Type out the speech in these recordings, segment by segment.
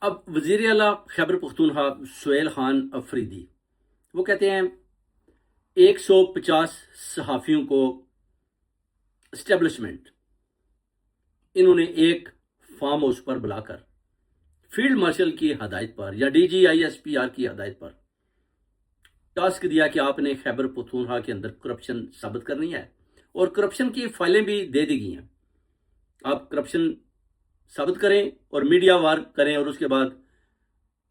اب وزیر اعلیٰ خیبر پختونخوا سہیل خان افریدی وہ کہتے ہیں 150 صحافیوں کو اسٹیبلشمنٹ انہوں نے ایک فارم ہاؤس پر بلا کر فیلڈ مارشل کی ہدایت پر یا D G I S P R کی ہدایت پر ٹاسک دیا کہ آپ نے خیبر پختونخوا کے اندر کرپشن ثابت کرنی ہے، اور کرپشن کی فائلیں بھی دے دی گئی ہیں۔ آپ کرپشن ثابت کریں اور میڈیا وار کریں، اور اس کے بعد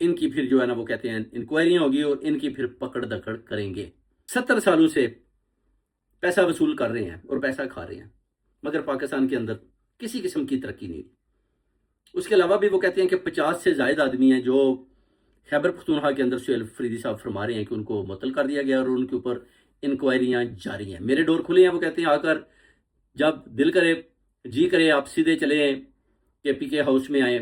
ان کی پھر جو ہے نا وہ کہتے ہیں انکوائریاں ہوگی اور ان کی پھر پکڑ دکڑ کریں گے۔ 70 سالوں سے پیسہ وصول کر رہے ہیں اور پیسہ کھا رہے ہیں، مگر پاکستان کے اندر کسی قسم کی ترقی نہیں۔ اس کے علاوہ بھی وہ کہتے ہیں کہ 50 سے زائد آدمی ہیں جو خیبر پختونخوا کے اندر سہیل افریدی صاحب فرما رہے ہیں کہ ان کو معطل کر دیا گیا اور ان کے اوپر انکوائریاں جاری ہیں۔ میرے ڈور کھلے ہیں، وہ کہتے ہیں آ کر جب دل کرے جی کرے آپ سیدھے چلے آئیں کہ پی کے ہاؤس میں آئیں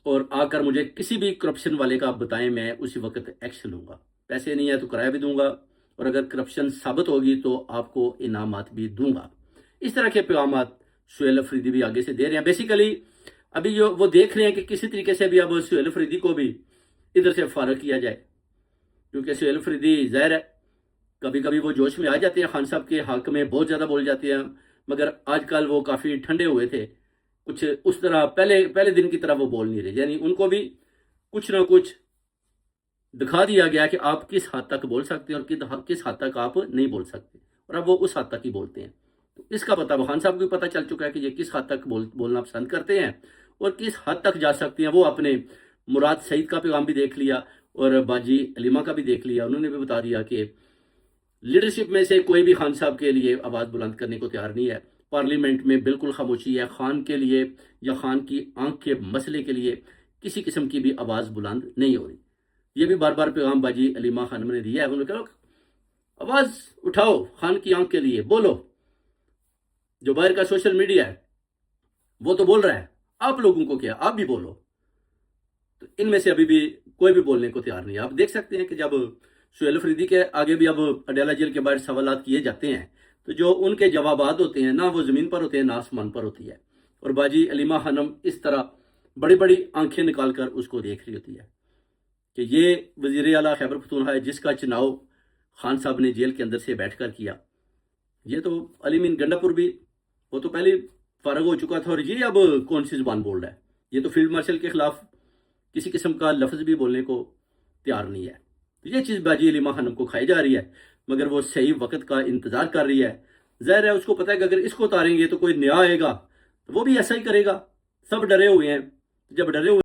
اور آ کر مجھے کسی بھی کرپشن والے کا بتائیں، میں اسی وقت ایکشن لوں گا۔ پیسے نہیں ہے تو کرایہ بھی دوں گا، اور اگر کرپشن ثابت ہوگی تو آپ کو انعامات بھی دوں گا۔ اس طرح کے پیغامات سہیل افریدی بھی آگے سے دے رہے ہیں۔ بیسیکلی ابھی جو وہ دیکھ رہے ہیں کہ کسی طریقے سے بھی اب سہیل افریدی کو بھی ادھر سے فارغ کیا جائے، کیونکہ سہیل افریدی ظاہر ہے کبھی کبھی وہ جوش میں آ جاتے ہیں، خان صاحب کے حق میں بہت زیادہ بول جاتے ہیں، مگر آج کل وہ کافی ٹھنڈے ہوئے تھے، کچھ اس طرح پہلے دن کی طرح وہ بول نہیں رہے، یعنی ان کو بھی کچھ نہ کچھ دکھا دیا گیا کہ آپ کس حد تک بول سکتے ہیں اور کس حد تک آپ نہیں بول سکتے، اور اب وہ اس حد تک ہی بولتے ہیں۔ تو اس کا پتہ خان صاحب کو بھی پتہ چل چکا ہے کہ یہ کس حد تک بولنا پسند کرتے ہیں اور کس حد تک جا سکتے ہیں۔ وہ اپنے مراد سعید کا پیغام بھی دیکھ لیا اور باجی علیمہ کا بھی دیکھ لیا، انہوں نے بھی بتا دیا کہ لیڈرشپ میں سے کوئی بھی خان صاحب کے لیے آواز بلند کرنے کو تیار نہیں ہے۔ پارلیمنٹ میں بالکل خاموشی ہے، خان کے لیے یا خان کی آنکھ کے مسئلے کے لیے کسی قسم کی بھی آواز بلند نہیں ہو رہی۔ یہ بھی بار بار پیغام باجی علیمہ خانم نے دیا ہے، انہوں نے کہا آواز اٹھاؤ، خان کی آنکھ کے لیے بولو۔ جو باہر کا سوشل میڈیا ہے وہ تو بول رہا ہے، آپ لوگوں کو کیا، آپ بھی بولو۔ تو ان میں سے ابھی بھی کوئی بھی بولنے کو تیار نہیں ہے۔ آپ دیکھ سکتے ہیں کہ جب سہیل افریدی کے آگے بھی اب اڈیالہ جیل کے باہر سوالات کیے جاتے ہیں تو جو ان کے جوابات ہوتے ہیں نہ وہ زمین پر ہوتے ہیں نہ آسمان پر ہوتی ہے، اور باجی علیمہ خانم اس طرح بڑی بڑی آنکھیں نکال کر اس کو دیکھ رہی ہوتی ہے کہ یہ وزیر اعلیٰ خیبر پختونخوا ہے جس کا چناؤ خان صاحب نے جیل کے اندر سے بیٹھ کر کیا۔ یہ تو علی مین گنڈا پور بھی وہ تو پہلے فارغ ہو چکا تھا، اور یہ اب کون سی زبان بول رہا ہے؟ یہ تو فیلڈ مارشل کے خلاف کسی قسم کا لفظ بھی بولنے کو تیار نہیں ہے۔ یہ چیز باجی علیمہ خانم کو کھائی جا رہی ہے، مگر وہ صحیح وقت کا انتظار کر رہی ہے۔ ظاہر ہے اس کو پتہ ہے کہ اگر اس کو اتاریں گے تو کوئی نیا آئے گا تو وہ بھی ایسا ہی کرے گا۔ سب ڈرے ہوئے ہیں، جب ڈرے ہوئے